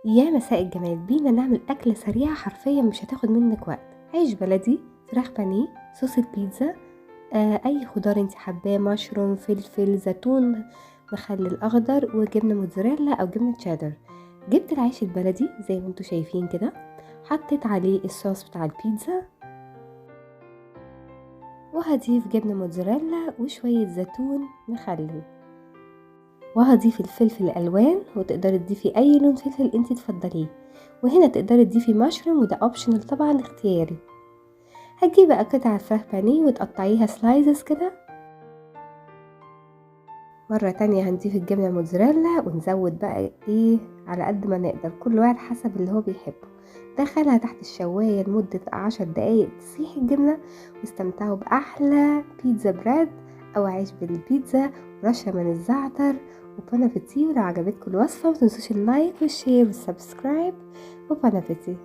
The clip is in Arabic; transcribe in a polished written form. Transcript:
يا مساء الجمال، بينا نعمل أكلة سريعة حرفيا مش هتاخد منك وقت. عيش بلدي، فراخ بانيه، صوص البيتزا، أي خضار انت حباه، مشروم، فلفل، زيتون، مخلل أخضر، وجبنة موتزاريلا أو جبنة تشيدر. جبت العيش البلدي زي ما انتوا شايفين كده، حطيت عليه الصوص بتاع البيتزا، وهضيف جبنة موتزاريلا وشوية زيتون مخلل، وهضيف الفلفل الالوان، وتقدري تضيفي اي لون فلفل انت تفضليه. وهنا تقدري تضيفي مشروم، وده اوبشنال طبعا اختياري. هتجيبي بقى قطع فراخ بانيه وتقطعيها سلايزز كده. مرة تانية هنضيف الجبنة الموتزاريلا، ونزود بقى ايه على قد ما نقدر، كل واحد حسب اللي هو بيحبه. دخلها تحت الشواية لمدة 10 دقايق تسيح الجبنة، واستمتعوا بأحلى بيتزا براد أو عيش بالبيتزا، ورشة من الزعتر، وبون ابيتي. ولو عجبتكم الوصفة متنسوش اللايك والشير والسبسكرايب، وبون ابيتي.